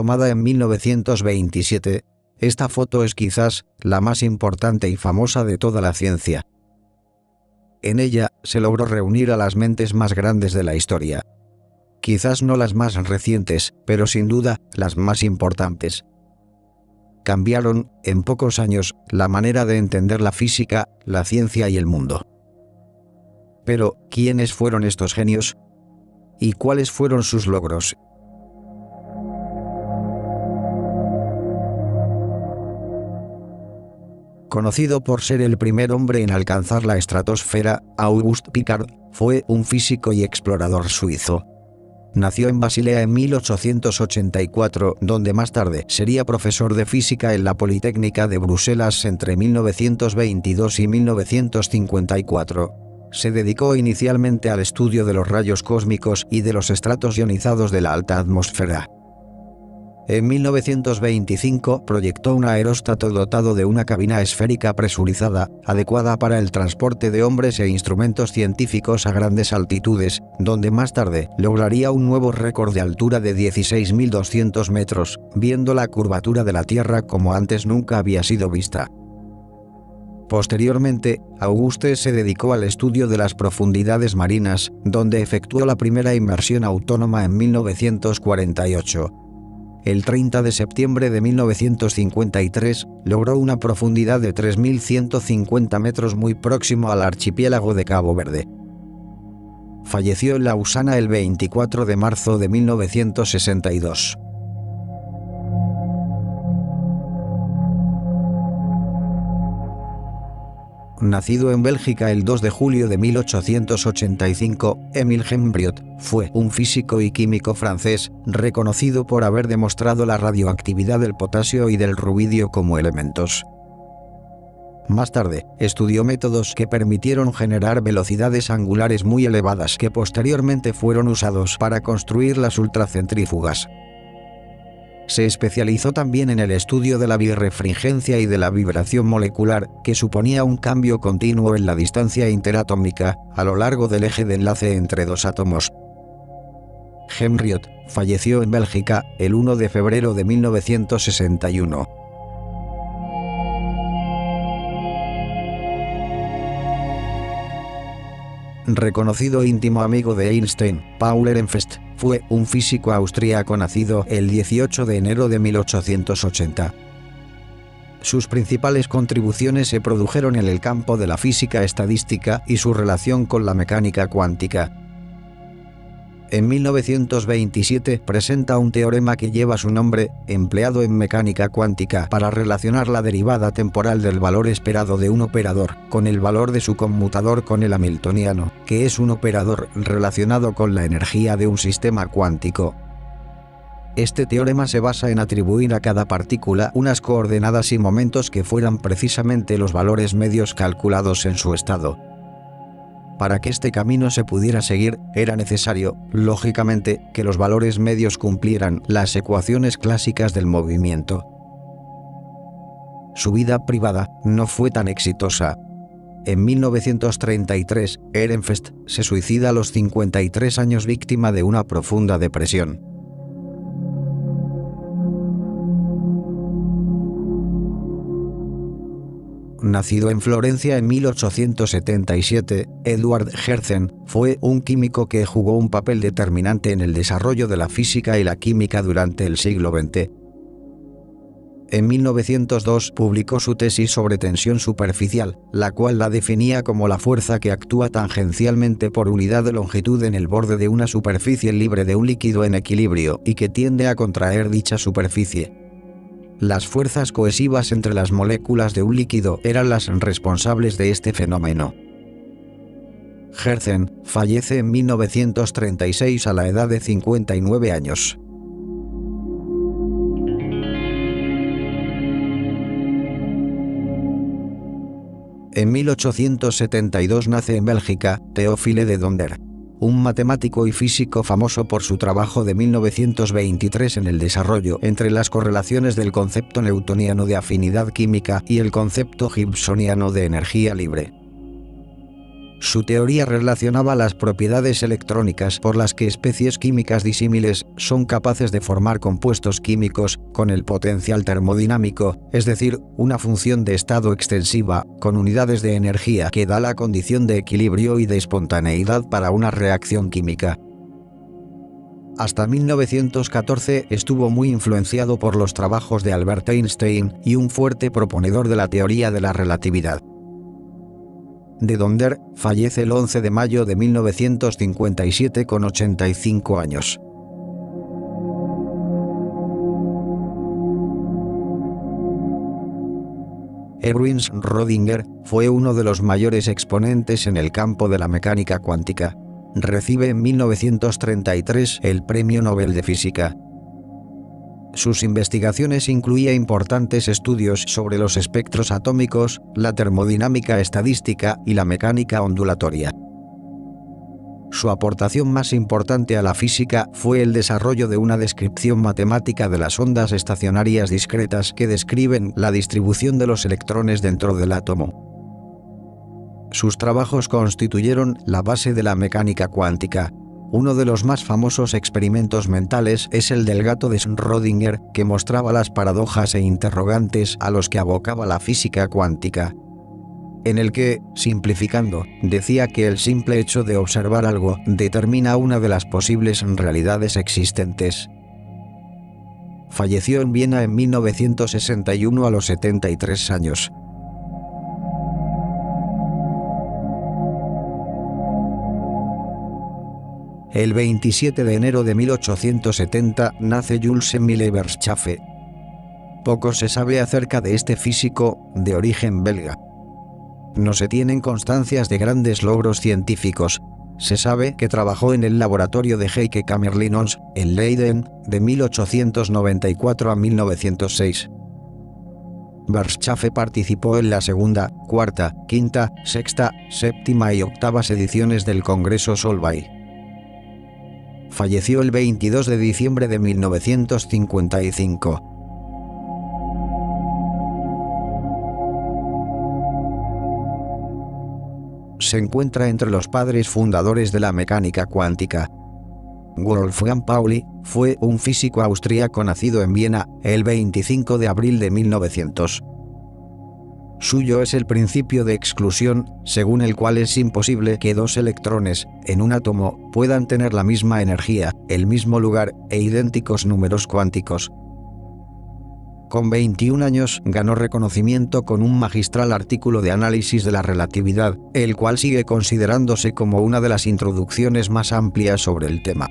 tomada en 1927, esta foto es quizás la más importante y famosa de toda la ciencia. En ella se logró reunir a las mentes más grandes de la historia. Quizás no las más recientes, pero sin duda las más importantes. Cambiaron, en pocos años, la manera de entender la física, la ciencia y el mundo. Pero, ¿quiénes fueron estos genios? ¿Y cuáles fueron sus logros? Conocido por ser el primer hombre en alcanzar la estratosfera, Auguste Piccard fue un físico y explorador suizo. Nació en Basilea en 1884, donde más tarde sería profesor de física en la Politécnica de Bruselas entre 1922 y 1954. Se dedicó inicialmente al estudio de los rayos cósmicos y de los estratos ionizados de la alta atmósfera. En 1925 proyectó un aeróstato dotado de una cabina esférica presurizada, adecuada para el transporte de hombres e instrumentos científicos a grandes altitudes, donde más tarde lograría un nuevo récord de altura de 16.200 metros, viendo la curvatura de la Tierra como antes nunca había sido vista. Posteriormente, Auguste se dedicó al estudio de las profundidades marinas, donde efectuó la primera inmersión autónoma en 1948. El 30 de septiembre de 1953, logró una profundidad de 3.150 metros muy próximo al archipiélago de Cabo Verde. Falleció en Lausana el 24 de marzo de 1962. Nacido en Bélgica el 2 de julio de 1885, Émile Henriot fue un físico y químico francés, reconocido por haber demostrado la radioactividad del potasio y del rubidio como elementos. Más tarde, estudió métodos que permitieron generar velocidades angulares muy elevadas que posteriormente fueron usados para construir las ultracentrífugas. Se especializó también en el estudio de la birrefringencia y de la vibración molecular, que suponía un cambio continuo en la distancia interatómica, a lo largo del eje de enlace entre dos átomos. Henriot falleció en Bélgica el 1 de febrero de 1961. Reconocido íntimo amigo de Einstein, Paul Ehrenfest fue un físico austríaco nacido el 18 de enero de 1880. Sus principales contribuciones se produjeron en el campo de la física estadística y su relación con la mecánica cuántica. En 1927 presenta un teorema que lleva su nombre, empleado en mecánica cuántica para relacionar la derivada temporal del valor esperado de un operador con el valor de su conmutador con el hamiltoniano, que es un operador relacionado con la energía de un sistema cuántico. Este teorema se basa en atribuir a cada partícula unas coordenadas y momentos que fueran precisamente los valores medios calculados en su estado. Para que este camino se pudiera seguir, era necesario, lógicamente, que los valores medios cumplieran las ecuaciones clásicas del movimiento. Su vida privada no fue tan exitosa. En 1933, Ehrenfest se suicida a los 53 años víctima de una profunda depresión. Nacido en Florencia en 1877, Eduard Hertzen fue un químico que jugó un papel determinante en el desarrollo de la física y la química durante el siglo XX. En 1902 publicó su tesis sobre tensión superficial, la cual la definía como la fuerza que actúa tangencialmente por unidad de longitud en el borde de una superficie libre de un líquido en equilibrio y que tiende a contraer dicha superficie. Las fuerzas cohesivas entre las moléculas de un líquido eran las responsables de este fenómeno. Hertzen fallece en 1936 a la edad de 59 años. En 1872 nace en Bélgica Théophile de Donder, un matemático y físico famoso por su trabajo de 1923 en el desarrollo entre las correlaciones del concepto newtoniano de afinidad química y el concepto gibsoniano de energía libre. Su teoría relacionaba las propiedades electrónicas por las que especies químicas disímiles son capaces de formar compuestos químicos con el potencial termodinámico, es decir, una función de estado extensiva, con unidades de energía que da la condición de equilibrio y de espontaneidad para una reacción química. Hasta 1914 estuvo muy influenciado por los trabajos de Albert Einstein y un fuerte proponedor de la teoría de la relatividad. De Donder fallece el 11 de mayo de 1957 con 85 años. Erwin Schrödinger fue uno de los mayores exponentes en el campo de la mecánica cuántica. Recibe en 1933 el Premio Nobel de Física. Sus investigaciones incluían importantes estudios sobre los espectros atómicos, la termodinámica estadística y la mecánica ondulatoria. Su aportación más importante a la física fue el desarrollo de una descripción matemática de las ondas estacionarias discretas que describen la distribución de los electrones dentro del átomo. Sus trabajos constituyeron la base de la mecánica cuántica. Uno de los más famosos experimentos mentales es el del gato de Schrödinger, que mostraba las paradojas e interrogantes a los que abocaba la física cuántica, en el que, simplificando, decía que el simple hecho de observar algo determina una de las posibles realidades existentes. Falleció en Viena en 1961 a los 73 años. El 27 de enero de 1870 nace Jules Émile Verschaffé. Poco se sabe acerca de este físico, de origen belga. No se tienen constancias de grandes logros científicos. Se sabe que trabajó en el laboratorio de Heike Kamerlingh, en Leiden, de 1894 a 1906. Verschaffé participó en la segunda, cuarta, quinta, sexta, séptima y octavas ediciones del Congreso Solvay. Falleció el 22 de diciembre de 1955. Se encuentra entre los padres fundadores de la mecánica cuántica. Wolfgang Pauli fue un físico austríaco nacido en Viena el 25 de abril de 1900. Suyo es el principio de exclusión, según el cual es imposible que dos electrones, en un átomo, puedan tener la misma energía, el mismo lugar e idénticos números cuánticos. Con 21 años ganó reconocimiento con un magistral artículo de análisis de la relatividad, el cual sigue considerándose como una de las introducciones más amplias sobre el tema.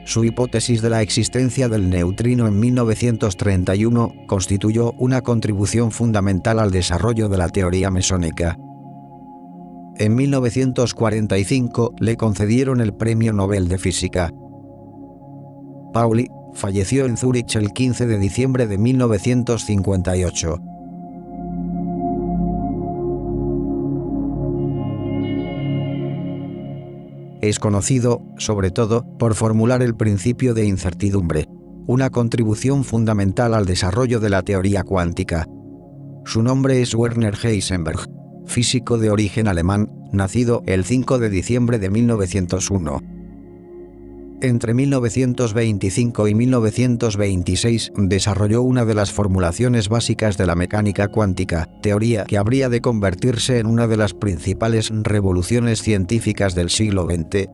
Su hipótesis de la existencia del neutrino en 1931 constituyó una contribución fundamental al desarrollo de la teoría mesónica. En 1945 le concedieron el Premio Nobel de Física. Pauli falleció en Zúrich el 15 de diciembre de 1958. Es conocido, sobre todo, por formular el principio de incertidumbre, una contribución fundamental al desarrollo de la teoría cuántica. Su nombre es Werner Heisenberg, físico de origen alemán, nacido el 5 de diciembre de 1901. Entre 1925 y 1926 desarrolló una de las formulaciones básicas de la mecánica cuántica, teoría que habría de convertirse en una de las principales revoluciones científicas del siglo XX.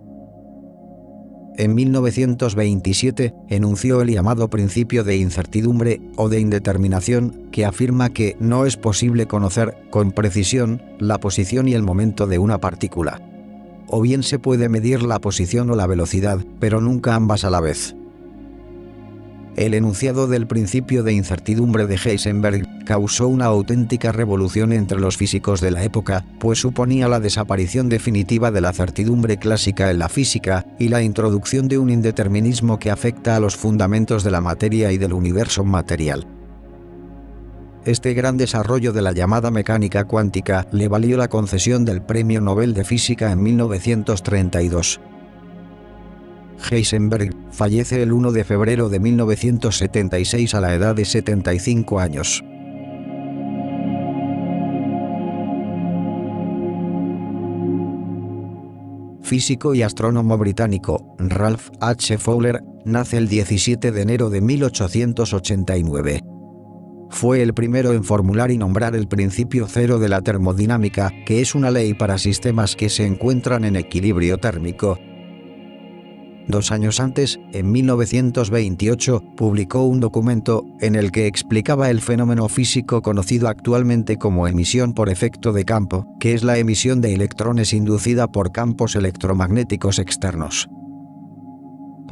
En 1927 enunció el llamado principio de incertidumbre o de indeterminación, que afirma que no es posible conocer con precisión la posición y el momento de una partícula. O bien se puede medir la posición o la velocidad, pero nunca ambas a la vez. El enunciado del principio de incertidumbre de Heisenberg causó una auténtica revolución entre los físicos de la época, pues suponía la desaparición definitiva de la certidumbre clásica en la física y la introducción de un indeterminismo que afecta a los fundamentos de la materia y del universo material. Este gran desarrollo de la llamada mecánica cuántica le valió la concesión del Premio Nobel de Física en 1932. Heisenberg fallece el 1 de febrero de 1976 a la edad de 75 años. físico y astrónomo británico, Ralph H. Fowler, nace el 17 de enero de 1889. Fue el primero en formular y nombrar el principio cero de la termodinámica, que es una ley para sistemas que se encuentran en equilibrio térmico. 2 años antes, en 1928, publicó un documento en el que explicaba el fenómeno físico conocido actualmente como emisión por efecto de campo, que es la emisión de electrones inducida por campos electromagnéticos externos.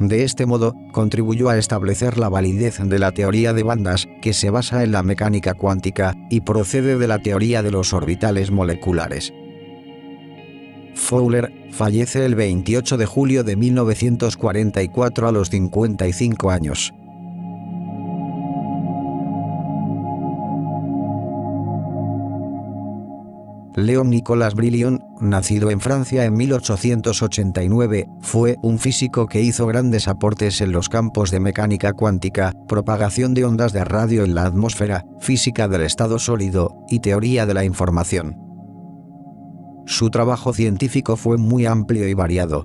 De este modo, contribuyó a establecer la validez de la teoría de bandas, que se basa en la mecánica cuántica, y procede de la teoría de los orbitales moleculares. Fowler fallece el 28 de julio de 1944 a los 55 años. Léon Nicolas Brilliant, nacido en Francia en 1889, fue un físico que hizo grandes aportes en los campos de mecánica cuántica, propagación de ondas de radio en la atmósfera, física del estado sólido y teoría de la información. Su trabajo científico fue muy amplio y variado.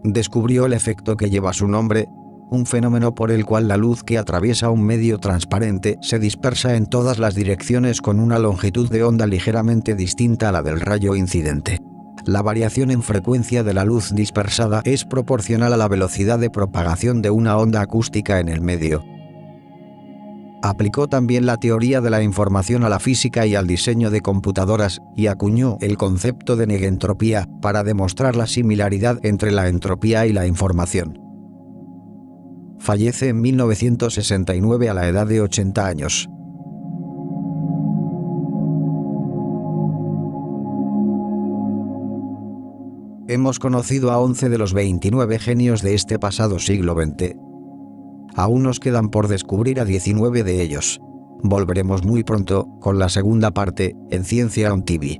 Descubrió el efecto que lleva su nombre, un fenómeno por el cual la luz que atraviesa un medio transparente se dispersa en todas las direcciones con una longitud de onda ligeramente distinta a la del rayo incidente. La variación en frecuencia de la luz dispersada es proporcional a la velocidad de propagación de una onda acústica en el medio. Aplicó también la teoría de la información a la física y al diseño de computadoras, y acuñó el concepto de negentropía para demostrar la similaridad entre la entropía y la información. Fallece en 1969 a la edad de 80 años. Hemos conocido a 11 de los 29 genios de este pasado siglo XX. Aún nos quedan por descubrir a 19 de ellos. Volveremos muy pronto con la segunda parte en Ciencia On TV.